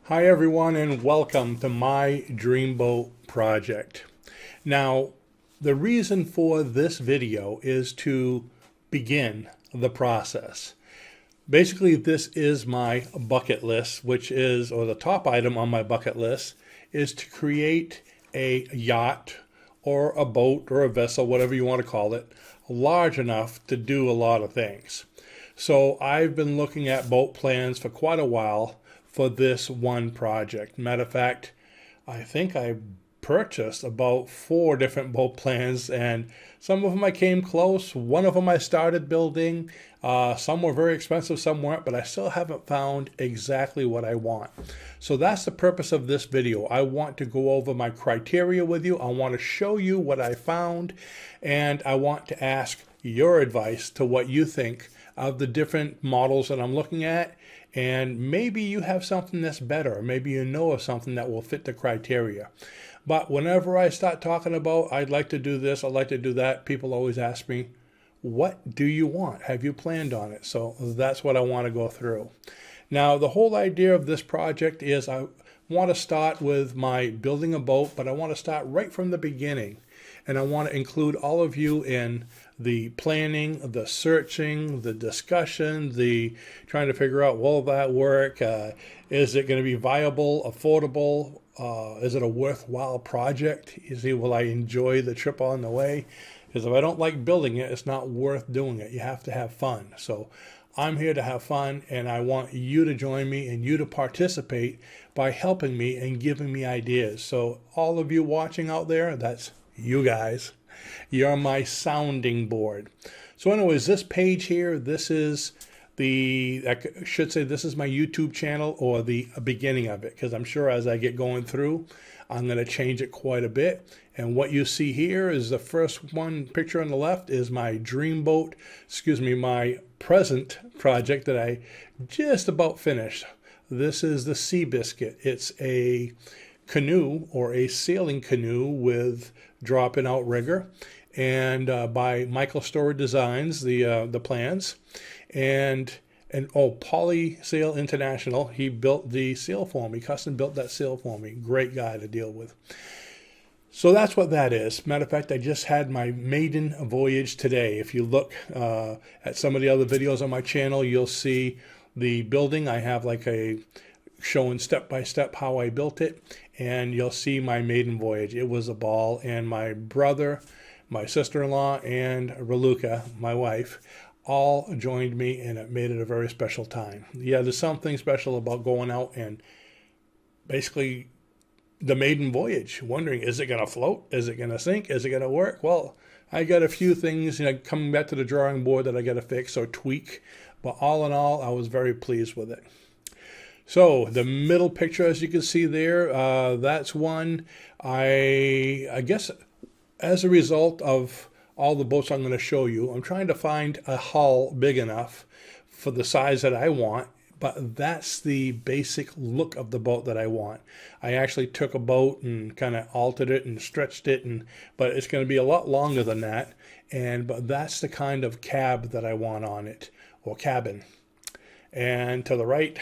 Hi everyone and welcome to my Dreamboat project. Now, the reason for this video is to begin the process. Basically, this is my bucket list, which is, or the top item on my bucket list, is to create a yacht or a boat or a vessel, whatever you want to call it, large enough to do a lot of things. So I've been looking at boat plans for quite a while for this one project. Matter of fact, I think I purchased about 4 different boat plans, and some of them I came close. One of them I started building. Some were very expensive, some weren't, but I still haven't found exactly what I want. So that's the purpose of this video. I want to go over my criteria with you. I want to show you what I found, and I want to ask your advice to what you think of the different models that I'm looking at. And maybe you have something that's better. Maybe you know of something that will fit the criteria. But whenever I start talking about, I'd like to do this, I'd like to do that, people always ask me, what do you want? Have you planned on it? So that's what I want to go through. Now, the whole idea of this project is I want to start with my building a boat, but I want to start right from the beginning. And I want to include all of you in the planning, the searching, the discussion, the trying to figure out, will that work? Is it going to be viable, affordable? Is it a worthwhile project? You see, will I enjoy the trip on the way? Because if I don't like building it, it's not worth doing it. You have to have fun. So I'm here to have fun, and I want you to join me and you to participate by helping me and giving me ideas. So all of you watching out there, that's you guys. You're my sounding board. So anyways, this page here, this is I should say this is my YouTube channel, or the beginning of it, because I'm sure as I get going through, I'm going to change it quite a bit. And what you see here is the first one picture on the left is my dreamboat, my present project that I just about finished. This is the Seabiscuit. It's a canoe, or a sailing canoe with drop-in outrigger, and by Michael Storer Designs, the plans, and Poly Sail International. He built the sail for me, custom built that sail for me. Great guy to deal with. So that's what that is. Matter of fact, I just had my maiden voyage today. If you look at some of the other videos on my channel, you'll see the building. I have like a showing step by step how I built it, and you'll see my maiden voyage. It was a ball, and my brother, my sister-in-law, and Raluca, my wife, all joined me, and it made it a very special time. Yeah, there's something special about going out and basically the maiden voyage, wondering, is it going to float? Is it going to sink? Is it going to work? Well, I got a few things, coming back to the drawing board that I got to fix or tweak, but all in all, I was very pleased with it. So the middle picture, as you can see there, that's one. I guess as a result of all the boats I'm going to show you, I'm trying to find a hull big enough for the size that I want, but that's the basic look of the boat that I want. I actually took a boat and kind of altered it and stretched it, but it's going to be a lot longer than that. But that's the kind of cab that I want on it, or cabin. And to the right,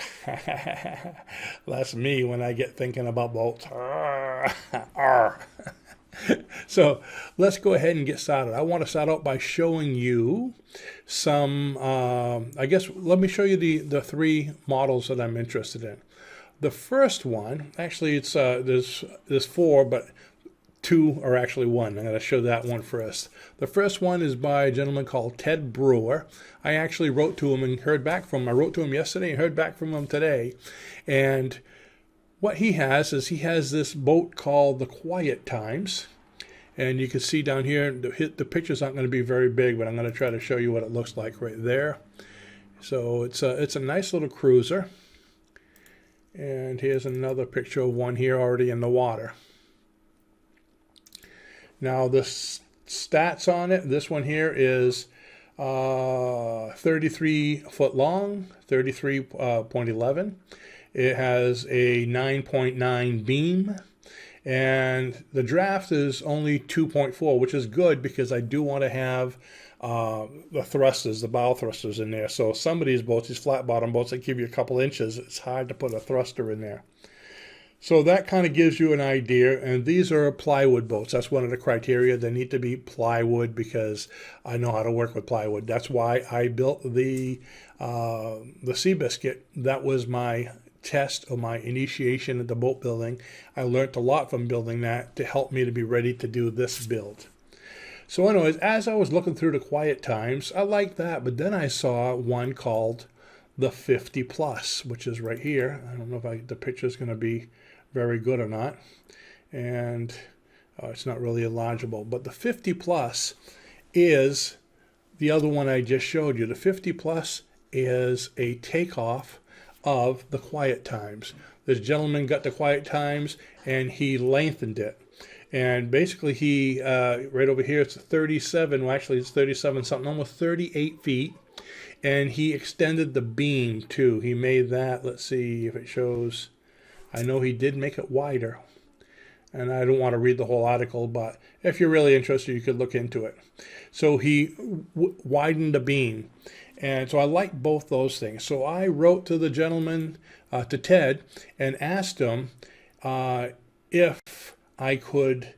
that's me when I get thinking about boats. So let's go ahead and get started. I want to start out by showing you some, I guess, let me show you the 3 models that I'm interested in. The first one, actually it's there's 4, but 2 are actually 1. I'm going to show that one first. The first one is by a gentleman called Ted Brewer. I actually wrote to him and heard back from him. I wrote to him yesterday and heard back from him today. And what he has is this boat called the Quiet Times. And you can see down here, the pictures aren't going to be very big, but I'm going to try to show you what it looks like right there. So it's a nice little cruiser. And here's another picture of one here already in the water. Now the stats on it, this one here is 33 foot long, 33.11. It has a 9.9 beam, and the draft is only 2.4, which is good because I do want to have the thrusters, the bow thrusters in there. So some of these boats, these flat bottom boats, they give you a couple inches. It's hard to put a thruster in there. So that kind of gives you an idea, and these are plywood boats. That's one of the criteria. They need to be plywood because I know how to work with plywood. That's why I built the Seabiscuit. That was my test or my initiation at the boat building. I learned a lot from building that to help me to be ready to do this build. So anyways, as I was looking through the quiet times, I liked that, but then I saw one called the 50 Plus, which is right here. I don't know if the picture is going to be very good or not, and it's not really illegible, but the 50 Plus is the other one I just showed you. The 50 Plus is a takeoff of the quiet times. This gentleman got the quiet times and he lengthened it, and basically he right over here, it's 37, well actually it's 37 something, almost 38 feet, and he extended the beam too. He made that, let's see if it shows. I know he did make it wider, and I don't want to read the whole article, but if you're really interested, you could look into it. So he widened the beam, and so I like both those things. So I wrote to the gentleman, to Ted, and asked him if I could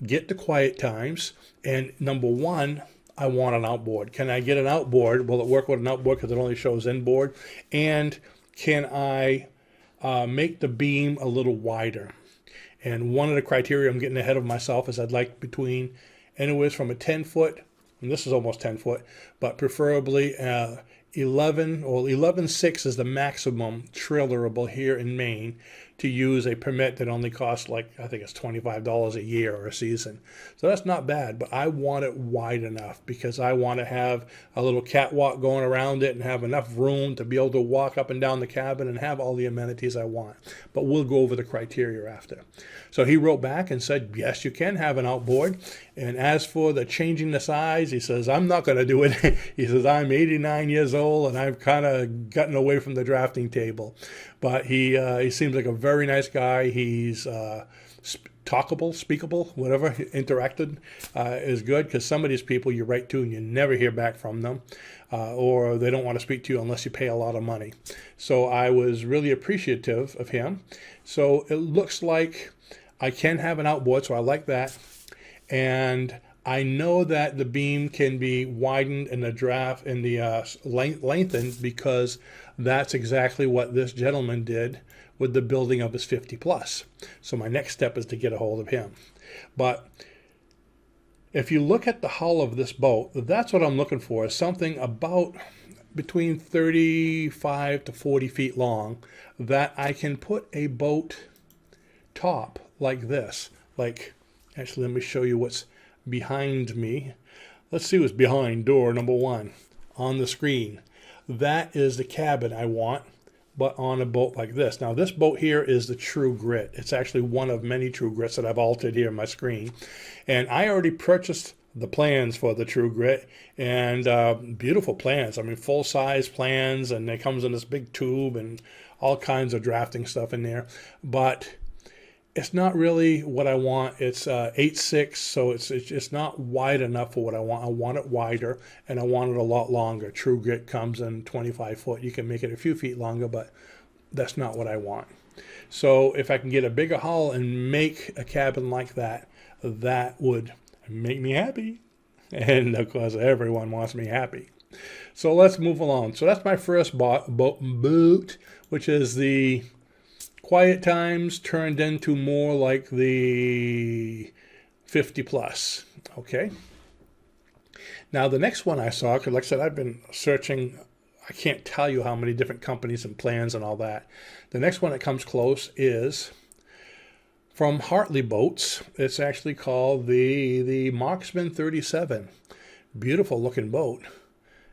get the quiet times, and number one, I want an outboard. Can I get an outboard? Will it work with an outboard because it only shows inboard? And can I make the beam a little wider? And one of the criteria, I'm getting ahead of myself, is I'd like between anywhere from a 10 foot, and this is almost 10 foot, but preferably 11 or 11.6 is the maximum trailerable here in Maine to use a permit that only costs like, I think it's $25 a year or a season. So that's not bad, but I want it wide enough because I want to have a little catwalk going around it and have enough room to be able to walk up and down the cabin and have all the amenities I want. But we'll go over the criteria after. So he wrote back and said, yes, you can have an outboard. And as for the changing the size, he says, I'm not going to do it. He says, I'm 89 years old and I've kind of gotten away from the drafting table. But he seems like a very nice guy. He's talkable, speakable, whatever, interacted is good, because some of these people you write to and you never hear back from them, or they don't want to speak to you unless you pay a lot of money. So I was really appreciative of him. So it looks like I can have an outboard, so I like that. And I know that the beam can be widened in the draft and the lengthened, because that's exactly what this gentleman did with the building of his 50 Plus. So my next step is to get a hold of him. But if you look at the hull of this boat, that's what I'm looking for, is something about between 35 to 40 feet long that I can put a boat top like this. Like, actually, let me show you what's behind me. Let's see what's behind door number one on the screen. That is the cabin I want, but on a boat like this. Now, this boat here is the True Grit. It's actually one of many True Grits that I've altered here on my screen. And I already purchased the plans for the True Grit, and beautiful plans. I mean, full-size plans, and it comes in this big tube and all kinds of drafting stuff in there. But it's not really what I want. It's 8'6", so it's not wide enough for what I want. I want it wider, and I want it a lot longer. True Grit comes in 25 foot. You can make it a few feet longer, but that's not what I want. So if I can get a bigger hull and make a cabin like that, that would make me happy. And of course, everyone wants me happy. So let's move along. So that's my first boat, which is the quiet times turned into more like the 50 Plus. Okay. Now the next one I saw, because like I said, I've been searching, I can't tell you how many different companies and plans and all that. The next one that comes close is from Hartley Boats. It's actually called the Marksman 37. Beautiful looking boat.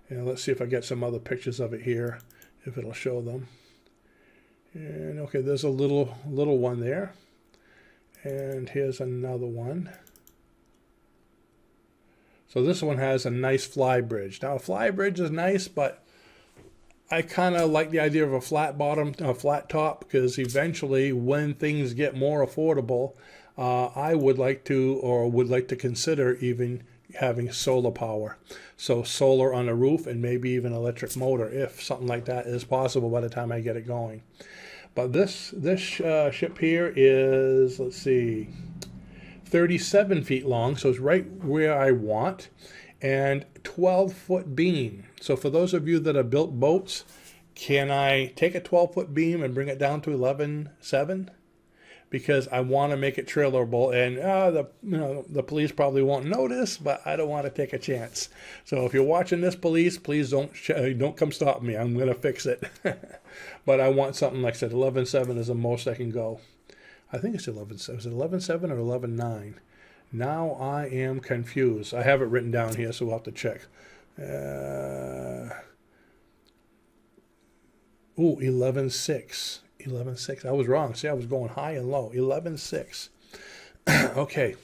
And let's see if I get some other pictures of it here, if it'll show them. And okay, there's a little one there. And here's another one. So this one has a nice fly bridge. Now a fly bridge is nice, but I kind of like the idea of a flat bottom, a flat top, because eventually when things get more affordable, I would like to, or would like to consider even having solar power. So solar on the roof and maybe even electric motor, if something like that is possible by the time I get it going. But this ship here is, let's see, 37 feet long, so it's right where I want, and 12-foot beam. So for those of you that have built boats, can I take a 12-foot beam and bring it down to 11.7? Because I want to make it trailerable, and the police probably won't notice, but I don't want to take a chance. So if you're watching this, police, please don't come stop me. I'm gonna fix it. But I want something like I said, 11.7 is the most I can go. I think it's 11.7. Is it 11.7 or 11.9? Now I am confused. I have it written down here, so we'll have to check. 11.6. 11.6. I was wrong. See, I was going high and low. 11.6. Okay.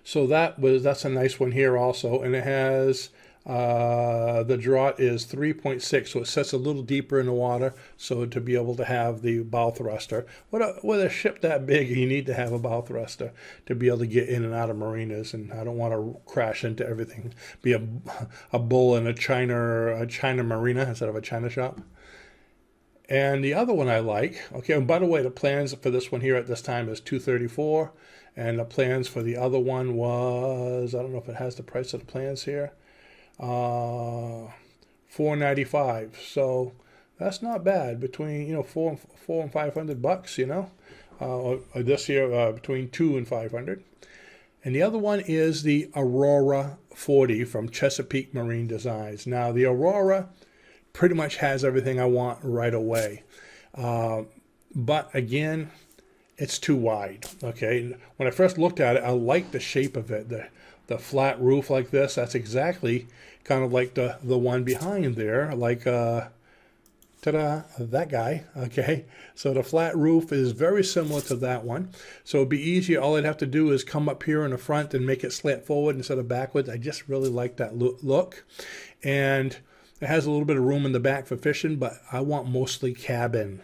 So that's a nice one here also, and it has the draught is 3.6, so it sets a little deeper in the water, so to be able to have the bow thruster. With a ship that big, you need to have a bow thruster to be able to get in and out of marinas, and I don't want to crash into everything. Be a bull in a China marina instead of a China shop. And the other one I like, okay, and by the way, the plans for this one here at this time is $234, and the plans for the other one was, I don't know if it has the price of the plans here, $495. So that's not bad, between $400 and $500, this year between $200 and $500. And the other one is the Aurora 40 from Chesapeake Marine Designs. Now the Aurora pretty much has everything I want right away. But again, it's too wide. Okay, when I first looked at it, I liked the shape of it. The flat roof like this, that's exactly kind of like the one behind there, like ta-da, that guy. Okay, so the flat roof is very similar to that one. So it'd be easier. All I'd have to do is come up here in the front and make it slant forward instead of backwards. I just really like that look. And it has a little bit of room in the back for fishing, but I want mostly cabin,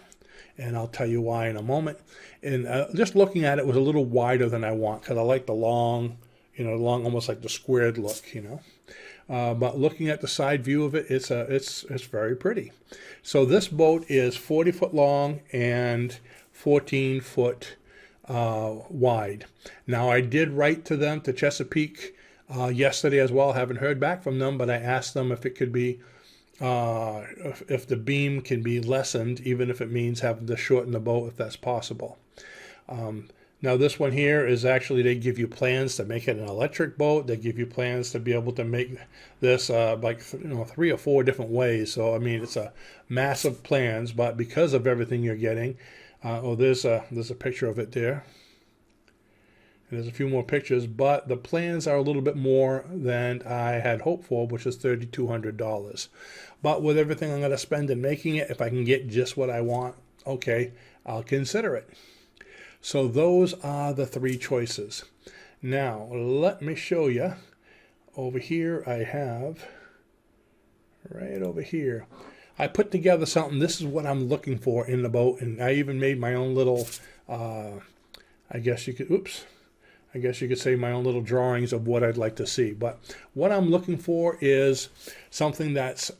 and I'll tell you why in a moment. And just looking at it was a little wider than I want, because I like the long, almost like the squared look, But looking at the side view of it, it's very pretty. So this boat is 40 foot long and 14 foot wide. Now I did write to them, to Chesapeake, yesterday as well. Haven't heard back from them, but I asked them if it could be, if the beam can be lessened, even if it means having to shorten the boat, if that's possible. Now this one here is actually, they give you plans to make it an electric boat. They give you plans to be able to make this like 3 or 4 different ways. So I mean, it's a massive plans, but because of everything you're getting, there's a picture of it there. And there's a few more pictures, but the plans are a little bit more than I had hoped for, which is $3,200. But with everything I'm going to spend in making it, if I can get just what I want, okay, I'll consider it. So those are the 3 choices. Now, let me show you. Over here I have, right over here, I put together something. This is what I'm looking for in the boat, and I even made my own little, I guess you could say my own little drawings of what I'd like to see. But what I'm looking for is something that's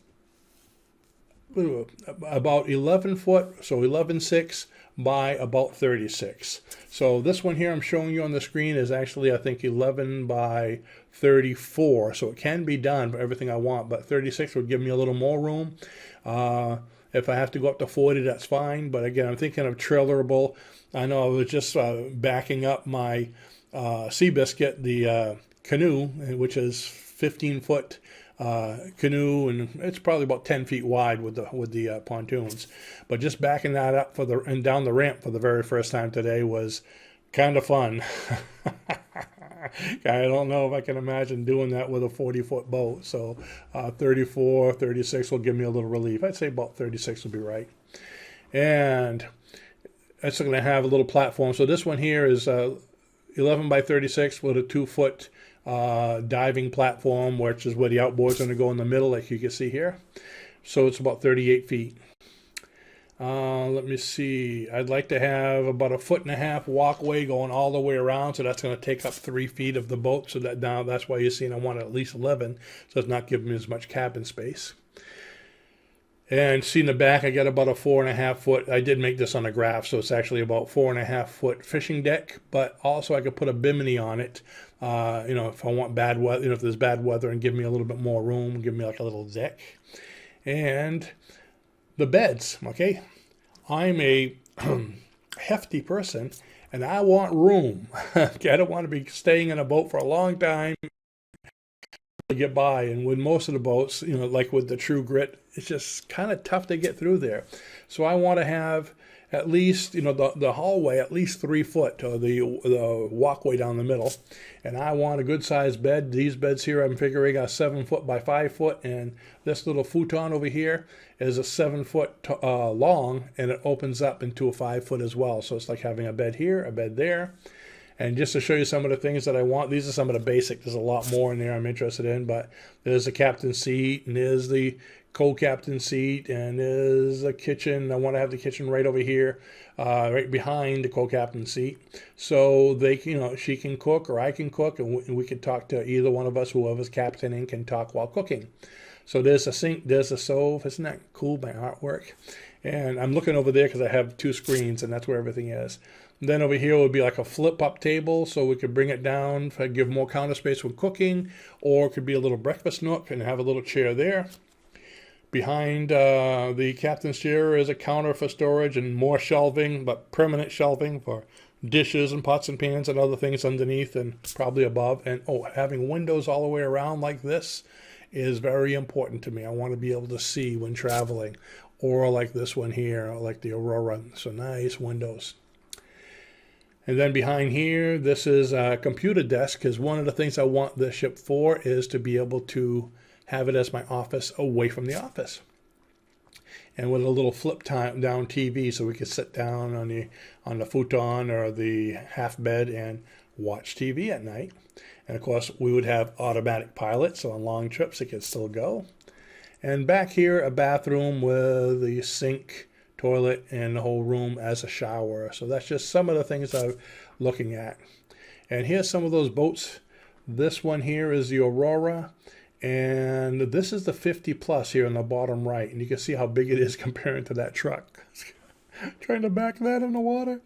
about 11 foot, so 11.6 by about 36. So this one here I'm showing you on the screen is actually, I think, 11 by 34. So it can be done for everything I want, but 36 would give me a little more room. If I have to go up to 40, that's fine. But again, I'm thinking of trailerable. I know I was just backing up my Seabiscuit, the canoe, which is 15-foot canoe, and it's probably about 10 feet wide with the pontoons. But just backing that up and down the ramp for the very first time today was kind of fun. I don't know if I can imagine doing that with a 40-foot boat. So 34, 36 will give me a little relief. I'd say about 36 will be right. And it's going to have a little platform. So this one here is 11 by 36 with a 2-foot diving platform, which is where the outboard's going to go in the middle, like you can see here. So it's about 38 feet. Let me see. I'd like to have about a 1.5 foot walkway going all the way around, so that's going to take up 3 feet of the boat. So that now that's why you're seeing I want at least 11, so it's not giving me as much cabin space. And see in the back, I got about a 4.5 foot. I did make this on a graph, so it's actually about 4.5 foot fishing deck. But also, I could put a bimini on it. If I want bad weather, if there's bad weather, and give me a little bit more room, give me like a little deck. And the beds, okay? I'm a hefty person, and I want room. Okay, I don't want to be staying in a boat for a long time to get by. And with most of the boats, like with the True Grit, it's just kind of tough to get through there. So I want to have at least, the hallway at least 3 foot, or the walkway down the middle. And I want a good sized bed. These beds here, I'm figuring are 7 foot by 5 foot, and this little futon over here is a 7 foot long, and it opens up into a 5 foot as well. So it's like having a bed here, a bed there. And just to show you some of the things that I want, these are some of the basic. There's a lot more in there I'm interested in, but there's the captain's seat, and there's the co-captain seat, and there's a kitchen. I want to have the kitchen right over here, right behind the co-captain seat, so they, she can cook or I can cook, and we can talk to either one of us, whoever's captaining, can talk while cooking. So there's a sink, there's a stove. Isn't that cool, my artwork? And I'm looking over there because I have 2 screens, and that's where everything is. And then over here would be like a flip-up table, so we could bring it down, give more counter space when cooking, or it could be a little breakfast nook and have a little chair there. Behind the captain's chair is a counter for storage and more shelving, but permanent shelving for dishes and pots and pans and other things underneath and probably above. And having windows all the way around like this is very important to me. I want to be able to see when traveling, or like this one here, like the Aurora. So nice windows. And then behind here, this is a computer desk, because one of the things I want this ship for is to be able to have it as my office away from the office. And with a little flip down TV, so we could sit down on the futon or the half bed and watch TV at night. And of course, we would have automatic pilot, so on long trips it could still go. And back here, a bathroom with the sink, toilet, and the whole room as a shower. So that's just some of the things I'm looking at. And here's some of those boats. This one here is the Aurora, and this is the 50 plus here in the bottom right, and you can see how big it is comparing to that truck. Trying to back that in the water.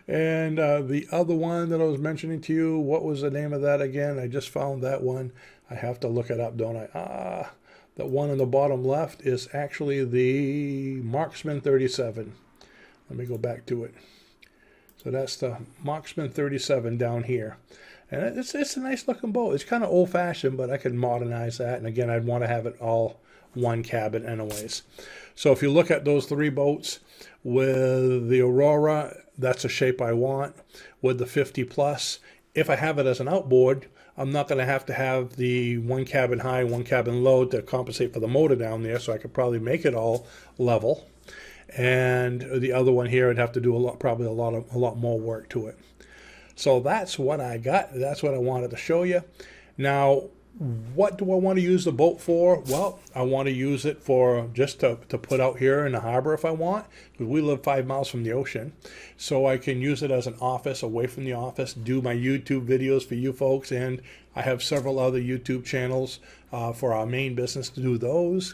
And the other one that I was mentioning to you, what was the name of that again? I just found that one. I have to look it up, don't I? The one on the bottom left is actually the Marksman 37. Let me go back to it. So that's the Marksman 37 down here. And it's a nice looking boat. It's kind of old fashioned, but I could modernize that. And again, I'd want to have it all one cabin anyways. So if you look at those 3 boats, with the Aurora, that's the shape I want. With the 50 plus, if I have it as an outboard, I'm not going to have the 1 cabin high, 1 cabin low to compensate for the motor down there, so I could probably make it all level. And the other one here, I'd have to do probably a lot more work to it. So that's what I got. That's what I wanted to show you. Now, what do I want to use the boat for? Well, I want to use it for just to put out here in the harbor if I want, because we live 5 miles from the ocean. So I can use it as an office, away from the office, do my YouTube videos for you folks, and I have several other YouTube channels for our main business to do those.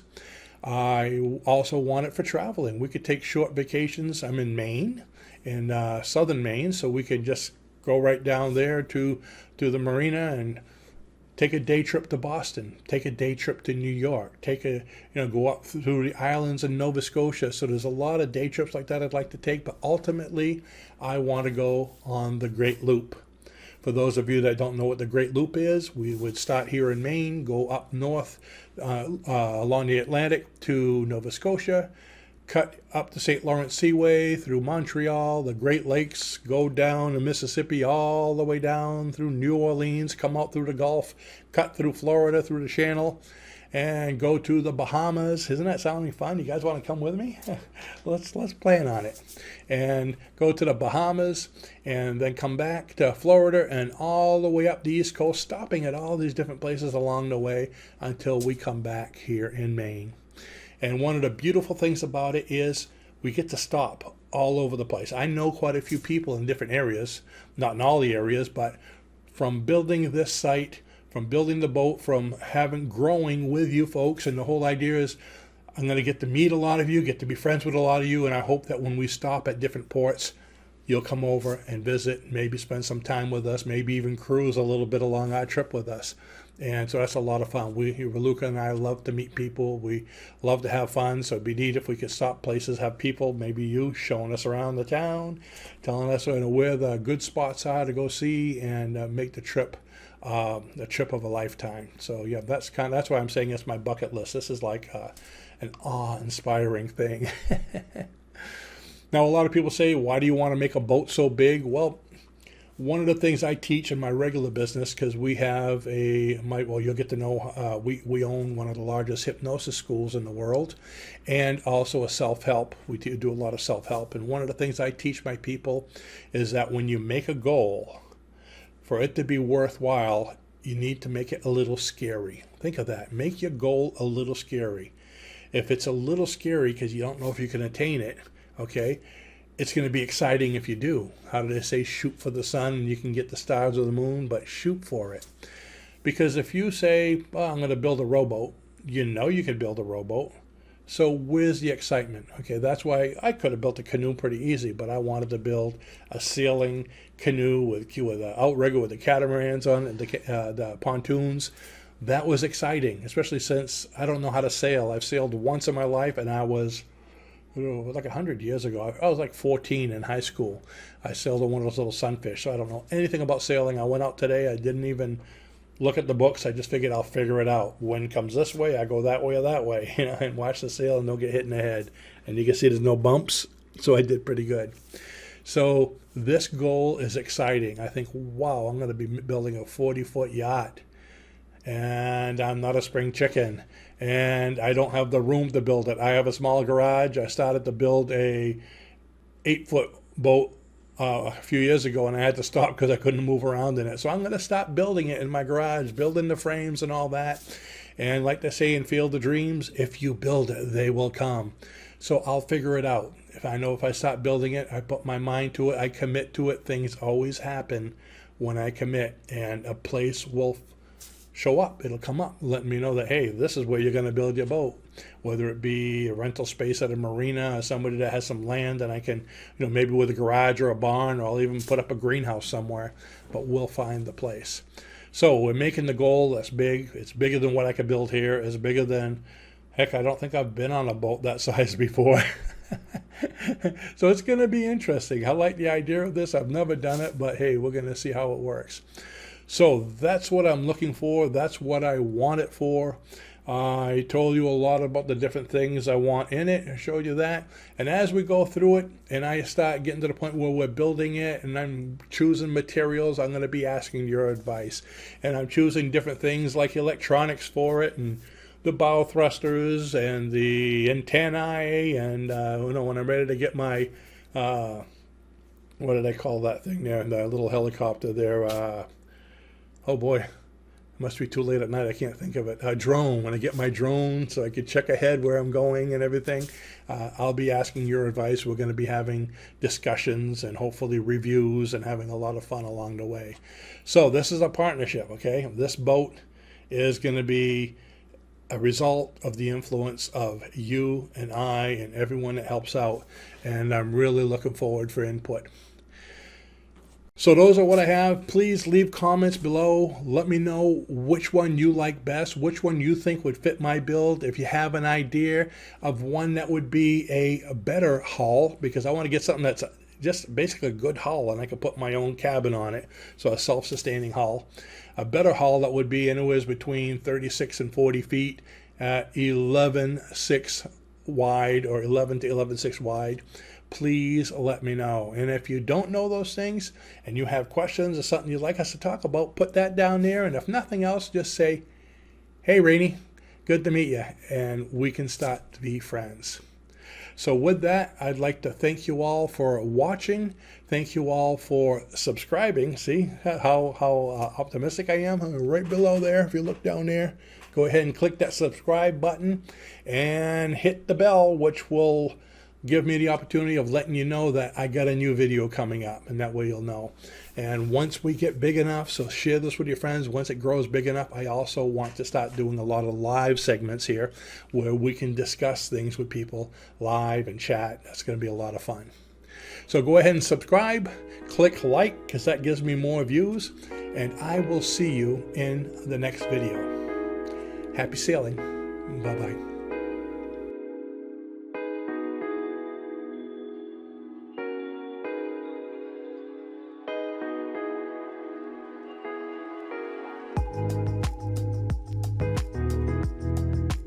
I also want it for traveling. We could take short vacations. I'm in Maine, in southern Maine, so we could just go right down there to the marina and take a day trip to Boston, take a day trip to New York, go up through the islands in Nova Scotia. So there's a lot of day trips like that I'd like to take, but ultimately I want to go on the Great Loop. For those of you that don't know what the Great Loop is, we would start here in Maine, go up north along the Atlantic to Nova Scotia, cut up the St. Lawrence Seaway through Montreal, the Great Lakes, go down the Mississippi all the way down through New Orleans, come out through the Gulf, cut through Florida, through the Channel, and go to the Bahamas. Isn't that sounding fun? You guys want to come with me? let's plan on it. And go to the Bahamas, and then come back to Florida and all the way up the East Coast, stopping at all these different places along the way until we come back here in Maine. And one of the beautiful things about it is we get to stop all over the place. I know quite a few people in different areas, not in all the areas, but from building this site, from building the boat, from growing with you folks. And the whole idea is I'm going to get to meet a lot of you, get to be friends with a lot of you. And I hope that when we stop at different ports, you'll come over and visit, maybe spend some time with us, maybe even cruise a little bit along our trip with us. And so that's a lot of fun. Luca and I love to meet people. We love to have fun. So it'd be neat if we could stop places, have people, maybe you, showing us around the town, telling us where the good spots are to go see, and make the trip a trip of a lifetime. So yeah, that's why I'm saying it's my bucket list. This is like an awe-inspiring thing. Now, a lot of people say, why do you want to make a boat so big? Well, one of the things I teach in my regular business, because we have you'll get to know, we own one of the largest hypnosis schools in the world, and also a self-help. We do a lot of self-help. And one of the things I teach my people is that when you make a goal, for it to be worthwhile, you need to make it a little scary. Think of that. Make your goal a little scary. If it's a little scary because you don't know if you can attain it, okay, it's going to be exciting if you do. How do they say, shoot for the sun and you can get the stars or the moon, but shoot for it. Because if you say, well, I'm going to build a rowboat, you know you can build a rowboat. So where's the excitement? Okay, that's why I could have built a canoe pretty easy, but I wanted to build a sailing canoe with an outrigger with the catamarans on it, the pontoons. That was exciting, especially since I don't know how to sail. I've sailed once in my life, and I was like 100 years ago. I was like 14 in high school. I sailed on one of those little sunfish, so I don't know anything about sailing. I went out today. I didn't even look at the books. I just figured I'll figure it out. Wind comes this way, I go that way or that way, and watch the sail and don't get hit in the head. And you can see there's no bumps, so I did pretty good. So this goal is exciting. I think, wow, I'm going to be building a 40-foot yacht. And I'm not a spring chicken, and I don't have the room to build it. I have a small garage. I started to build a 8-foot boat a few years ago, and I had to stop because I couldn't move around in it. So I'm going to stop building it in my garage, building the frames and all that. And like they say in Field of Dreams, if you build it, they will come. So I'll figure it out. If I stop building it, I put my mind to it, I commit to it. Things always happen when I commit, and a place will show up. It'll come up, letting me know that, hey, this is where you're going to build your boat. Whether it be a rental space at a marina or somebody that has some land and I can, maybe with a garage or a barn, or I'll even put up a greenhouse somewhere, but we'll find the place. So we're making the goal that's big. It's bigger than what I could build here. It's bigger than, heck, I don't think I've been on a boat that size before. So it's going to be interesting. I like the idea of this. I've never done it, but hey, we're going to see how it works. So that's what I'm looking for. That's what I want it for. I told you a lot about the different things I want in it. I showed you that. And as we go through it and I start getting to the point where we're building it and I'm choosing materials, I'm going to be asking your advice. And I'm choosing different things like electronics for it, and the bow thrusters and the antennae, and when I'm ready to get my, what did I call that thing there? The little helicopter there. Oh boy, it must be too late at night. I can't think of it. A drone. When I get my drone so I could check ahead where I'm going and everything, I'll be asking your advice. We're going to be having discussions and hopefully reviews and having a lot of fun along the way. So this is a partnership, okay? This boat is going to be a result of the influence of you and I and everyone that helps out. And I'm really looking forward for input. So those are what I have. Please leave comments below. Let me know which one you like best, which one you think would fit my build. If you have an idea of one that would be a better hull, because I want to get something that's just basically a good hull and I could put my own cabin on it. So a self-sustaining hull. A better hull that would be anywhere between 36 and 40 feet at 11.6 wide or 11 to 11.6 wide. Please let me know. And if you don't know those things and you have questions or something you'd like us to talk about, put that down there. And if nothing else, just say, hey, Rainey, good to meet you. And we can start to be friends. So with that, I'd like to thank you all for watching. Thank you all for subscribing. See how optimistic I am? I'm right below there. If you look down there, go ahead and click that subscribe button and hit the bell, which will give me the opportunity of letting you know that I got a new video coming up, and that way you'll know. And once we get big enough, so share this with your friends, once it grows big enough, I also want to start doing a lot of live segments here where we can discuss things with people live and chat. That's going to be a lot of fun. So go ahead and subscribe, click like, because that gives me more views, and I will see you in the next video. Happy sailing. Bye-bye.